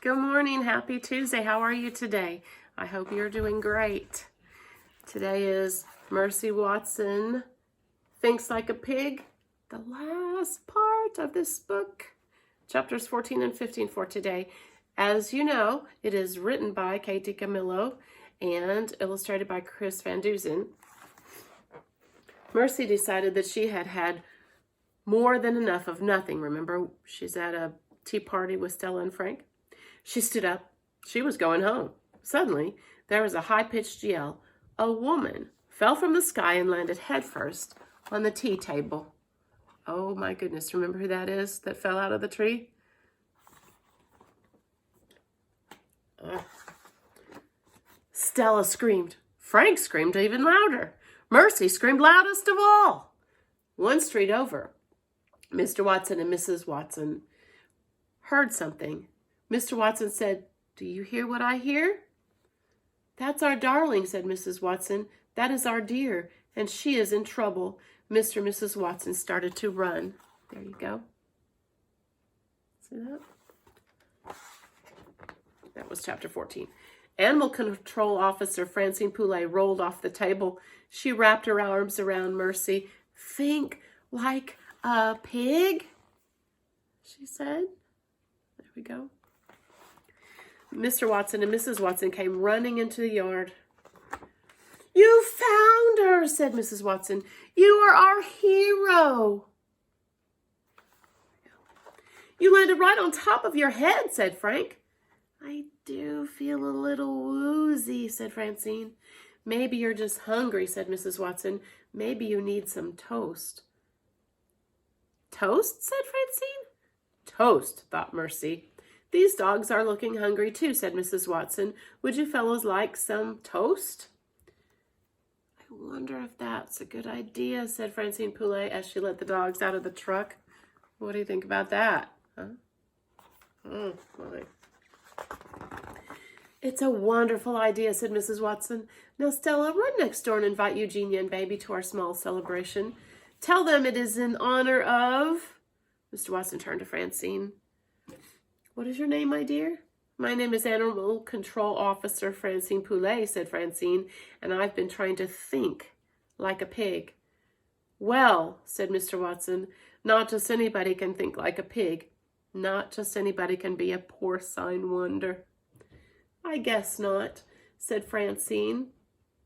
Good morning. Happy Tuesday. How are you today? I hope you're doing great. Today is Mercy Watson Thinks Like a Pig, the last part of this book, chapters 14 and 15 for today. As you know, it is written by Katie Camillo and illustrated by Chris Van Dusen. Mercy decided that she had had more than enough of nothing. Remember, she's at a tea party with Stella and Frank. She stood up. She was going home. Suddenly, there was a high-pitched yell. A woman fell from the sky and landed headfirst on the tea table. Oh my goodness, remember who that is that fell out of the tree? Stella screamed. Frank screamed even louder. Mercy screamed loudest of all. One street over, Mr. Watson and Mrs. Watson heard something. Mr. Watson said, "Do you hear what I hear?" "That's our darling," said Mrs. Watson. "That is our dear, and she is in trouble." Mr. and Mrs. Watson started to run. There you go. See that? That was chapter 14. Animal Control Officer Francine Poulet rolled off the table. She wrapped her arms around Mercy. "Think like a pig," she said. There we go. Mr. Watson and Mrs. Watson came running into the yard. "You found her," said Mrs. Watson. "You are our hero." "You landed right on top of your head," said Frank. "I do feel a little woozy," said Francine. "Maybe you're just hungry," said Mrs. Watson. "Maybe you need some toast." "Toast?" said Francine. "Toast," thought Mercy. "These dogs are looking hungry too," said Mrs. Watson. "Would you fellows like some toast?" "I wonder if that's a good idea," said Francine Poulet as she let the dogs out of the truck. "What do you think about that?" Huh? Oh, my. "It's a wonderful idea," said Mrs. Watson. "Now, Stella, run next door and invite Eugenia and Baby to our small celebration. Tell them it is in honor of..." Mr. Watson turned to Francine. "What is your name, my dear?" "My name is Animal Control Officer Francine Poulet," said Francine, "and I've been trying to think like a pig." "Well," said Mr. Watson, "not just anybody can think like a pig. Not just anybody can be a porcine wonder." "I guess not," said Francine.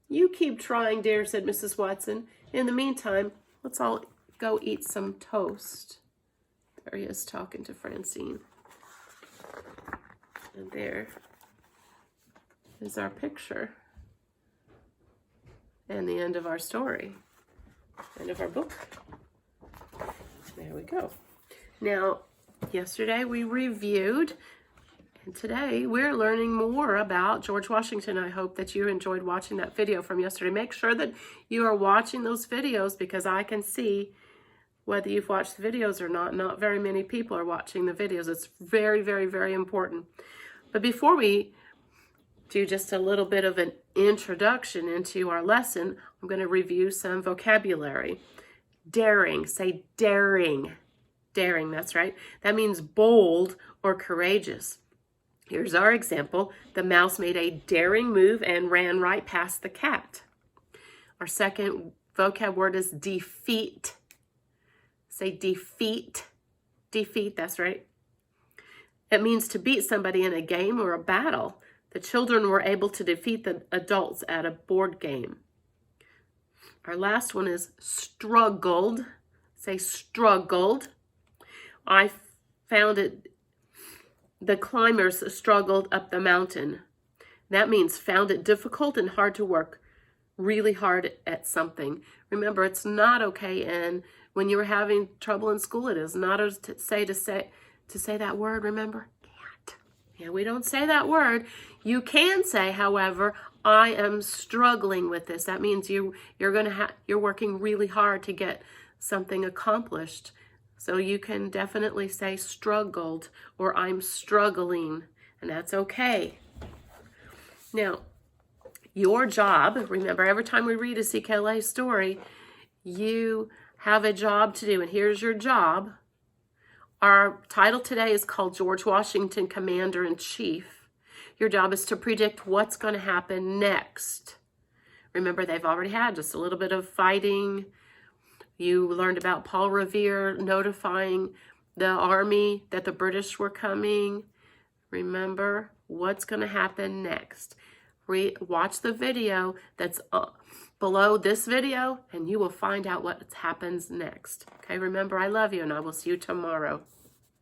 "You keep trying, dear," said Mrs. Watson. "In the meantime, let's all go eat some toast." There he is talking to Francine. And there is our picture and the end of our story, end of our book. There we go. Now, yesterday we reviewed, and today we're learning more about George Washington. I hope that you enjoyed watching that video from yesterday. Make sure that you are watching those videos because I can see whether you've watched the videos or not. Not very many people are watching the videos. It's very, very, very important. But before we do just a little bit of an introduction into our lesson, I'm going to review some vocabulary. Daring. Say daring. Daring, that's right. That means bold or courageous. Here's our example. The mouse made a daring move and ran right past the cat. Our second vocab word is defeat. Say defeat. Defeat, that's right. It means to beat somebody in a game or a battle. The children were able to defeat the adults at a board game. Our last one is struggled. Say struggled. I found it, the climbers struggled up the mountain. That means found it difficult and hard to work really hard at something. Remember, it's not okay, and when you were having trouble in school, it is not to say that word, remember? Can't. Yeah, we don't say that word. You can say, however, I am struggling with this. That means you're working really hard to get something accomplished. So you can definitely say struggled or I'm struggling, and that's okay. Now, your job, remember, every time we read a CKLA story, you have a job to do, and here's your job. Our title today is called George Washington, Commander-in-Chief. Your job is to predict what's going to happen next. Remember, they've already had just a little bit of fighting. You learned about Paul Revere notifying the army that the British were coming. Remember what's going to happen next. Watch the video that's below this video, and you will find out what happens next. Okay, remember, I love you, and I will see you tomorrow.